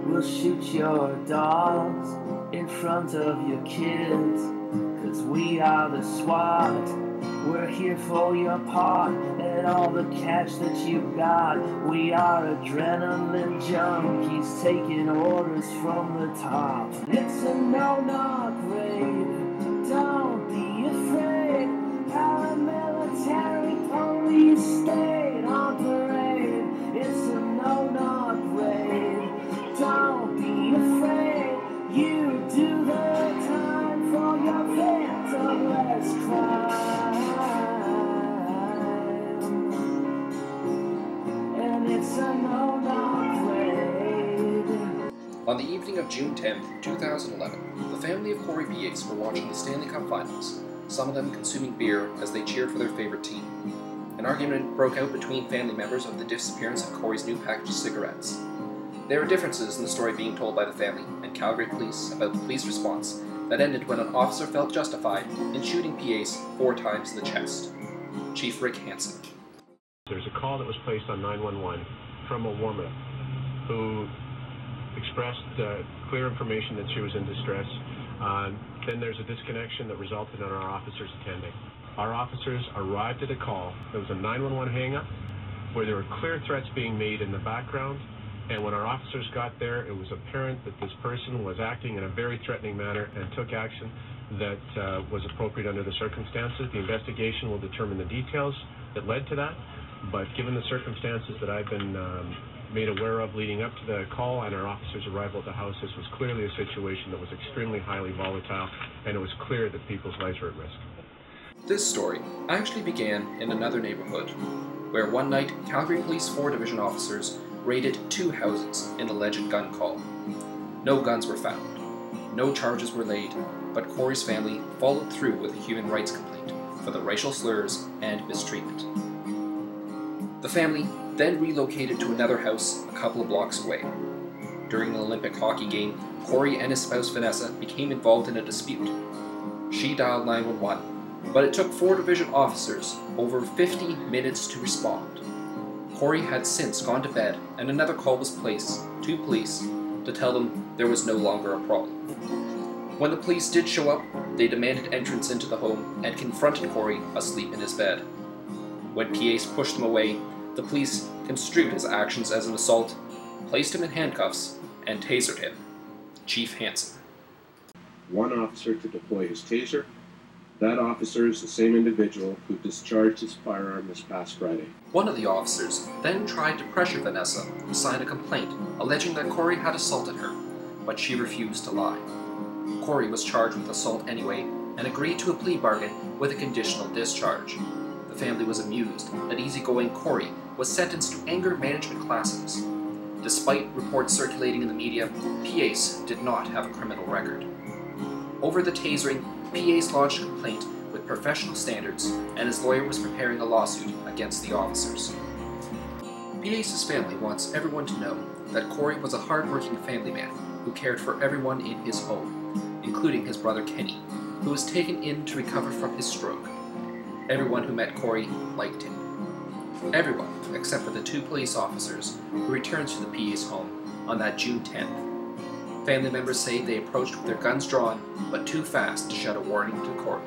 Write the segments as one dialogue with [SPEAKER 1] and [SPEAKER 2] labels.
[SPEAKER 1] We'll shoot your dogs in front of your kids, 'cause we are the SWAT. We're here for your part and all the cash that you got. We are adrenaline junkies taking orders from the top. It's a no-knock raid, don't be afraid. Paramilitary police state on parade. It's a no-knock raid, don't be afraid. You do the time for your victimless crime. And it's a no-knock raid.
[SPEAKER 2] On the evening of June 10th, 2011, the family of Corwin Peeace were watching the Stanley Cup Finals, some of them consuming beer as they cheered for their favorite team. An argument broke out between family members over the disappearance of Corey's new package of cigarettes. There are differences in the story being told by the family and Calgary Police about the police response that ended when an officer felt justified in shooting Peeace 4 times in the chest. Chief Rick Hansen.
[SPEAKER 3] There's a call that was placed on 911 from a woman who expressed clear information that she was in distress. Then there's a disconnection that resulted in our officers attending. Our officers arrived at a call. There was a 911 hang-up where there were clear threats being made in the background. And when our officers got there, it was apparent that this person was acting in a very threatening manner and took action that was appropriate under the circumstances. The investigation will determine the details that led to that. But given the circumstances that I've been made aware of leading up to the call and our officers' arrival at the house, this was clearly a situation that was extremely highly volatile, and it was clear that people's lives were at risk.
[SPEAKER 2] This story actually began in another neighborhood, where one night Calgary Police 4 Division officers raided 2 houses in alleged gun call. No guns were found, no charges were laid, but Corey's family followed through with a human rights complaint for the racial slurs and mistreatment. The family then relocated to another house a couple of blocks away. During an Olympic hockey game, Corey and his spouse Vanessa became involved in a dispute. She dialed 911, but it took 4 Division officers over 50 minutes to respond. Corey had since gone to bed, and another call was placed to police to tell them there was no longer a problem. When the police did show up, they demanded entrance into the home and confronted Corey asleep in his bed. When Peeace pushed them away, the police construed his actions as an assault, placed him in handcuffs, and tasered him. Chief Hansen.
[SPEAKER 4] One officer to deploy his taser. That officer is the same individual who discharged his firearm this past Friday.
[SPEAKER 2] One of the officers then tried to pressure Vanessa to sign a complaint alleging that Corey had assaulted her, but she refused to lie. Corey was charged with assault anyway and agreed to a plea bargain with a conditional discharge. The family was amused that easygoing Corey was sentenced to anger management classes. Despite reports circulating in the media, Peeace did not have a criminal record. Over the tasering, Peeace lodged a complaint with professional standards, and his lawyer was preparing a lawsuit against the officers. Peeace's family wants everyone to know that Corey was a hard-working family man who cared for everyone in his home, including his brother Kenny, who was taken in to recover from his stroke. Everyone who met Corey liked him. Everyone except for the 2 police officers who returned to the Peeace home on that June 10th. Family members say they approached with their guns drawn, but too fast to shout a warning to Corey.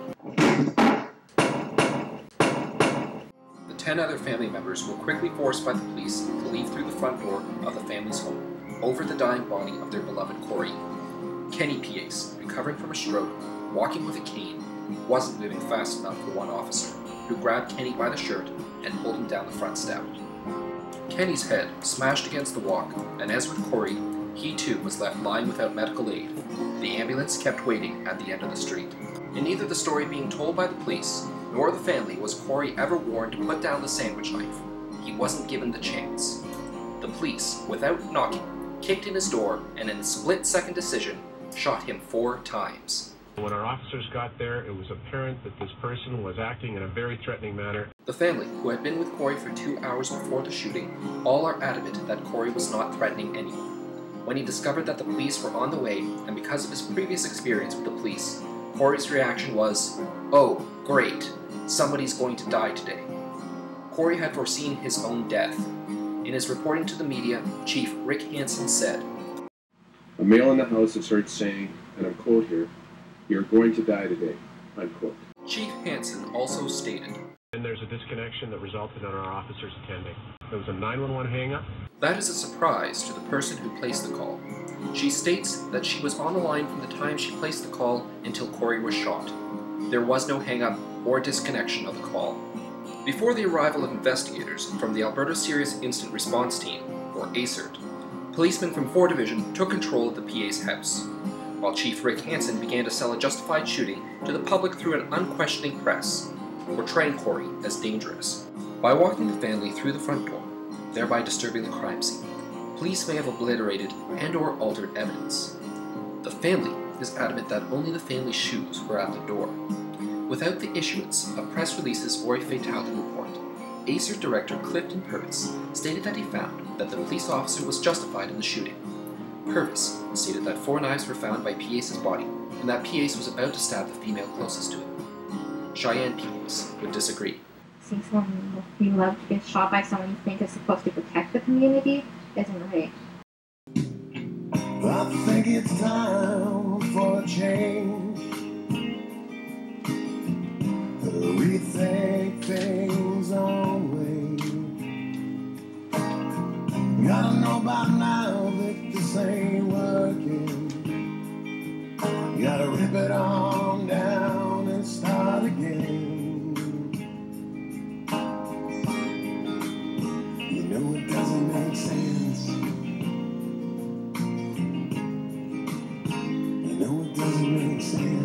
[SPEAKER 2] The 10 other family members were quickly forced by the police to leave through the front door of the family's home, over the dying body of their beloved Corey. Kenny Peeace, recovering from a stroke, walking with a cane, wasn't moving fast enough for one officer, who grabbed Kenny by the shirt and pulled him down the front step. Kenny's head smashed against the walk, and as with Corey, he too was left lying without medical aid. The ambulance kept waiting at the end of the street. In neither the story being told by the police nor the family was Corey ever warned to put down the sandwich knife. He wasn't given the chance. The police, without knocking, kicked in his door and in a split-second decision, shot him 4 times.
[SPEAKER 3] When our officers got there, it was apparent that this person was acting in a very threatening manner.
[SPEAKER 2] The family, who had been with Corey for 2 hours before the shooting, all are adamant that Corey was not threatening anyone. When he discovered that the police were on the way, and because of his previous experience with the police, Corey's reaction was, "Oh, great, somebody's going to die today." Corey had foreseen his own death. In his reporting to the media, Chief Rick Hansen said,
[SPEAKER 4] A male in the house is heard saying, and I'm quote here, "You're going to die today," unquote.
[SPEAKER 2] Chief Hansen also stated,
[SPEAKER 3] And there's a disconnection that resulted in our officers attending. There was a 911 hang-up.
[SPEAKER 2] that is a surprise to the person who placed the call. She states that she was on the line from the time she placed the call until Corey was shot. There was no hang-up or disconnection of the call. Before the arrival of investigators from the Alberta Serious Incident Response Team, or ASIRT, policemen from 4 Division took control of the PA's house, while Chief Rick Hansen began to sell a justified shooting to the public through an unquestioning press, portraying Corey as dangerous. By walking the family through the front door, thereby disturbing the crime scene, police may have obliterated and/or altered evidence. The family is adamant that only the family's shoes were at the door. Without the issuance of press releases or a fatality report, ASIRT Director Clifton Purvis stated that he found that the police officer was justified in the shooting. Purvis stated that 4 knives were found by Peace's body and that Peace was about to stab the female closest to him. Cheyenne Peeace would disagree.
[SPEAKER 5] Seeing someone you love get shot by someone you think is supposed to protect the community isn't right.
[SPEAKER 6] I think it's time for a change. Rethink things always. Gotta know by now that this ain't working. Gotta rip it on down and start again. You know it doesn't make sense. You know it doesn't make sense.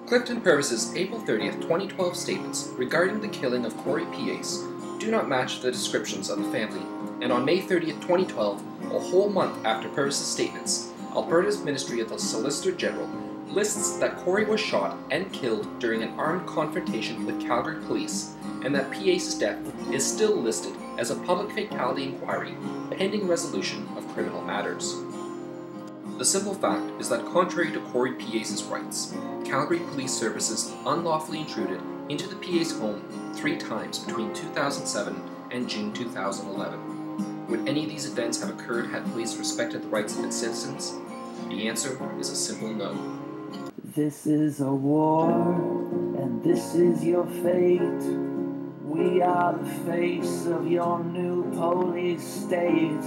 [SPEAKER 2] Clifton Purvis's April 30th, 2012 statements regarding the killing of Corey Peace do not match the descriptions of the family, and on May 30th, 2012, a whole month after Purvis's statements, Alberta's Ministry of the Solicitor General lists that Corey was shot and killed during an armed confrontation with Calgary Police, and that Peace's death is still listed as a public fatality inquiry pending resolution of criminal matters. The simple fact is that contrary to Corey Peace's rights, Calgary Police Services unlawfully intruded into the PA's home 3 times between 2007 and June 2011. Would any of these events have occurred had police respected the rights of its citizens? The answer is a simple no.
[SPEAKER 1] This is a war, and this is your fate. We are the face of your new police state.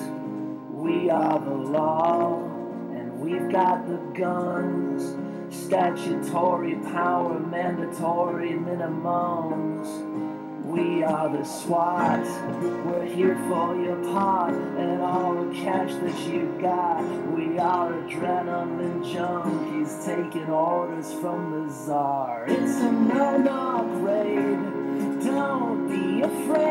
[SPEAKER 1] We are the law, and we've got the guns. Statutory power, mandatory minimums. We are the SWAT, we're here for your pot and all the cash that you got. We are adrenaline junkies taking orders from the czar. It's a no-knock raid, don't be afraid.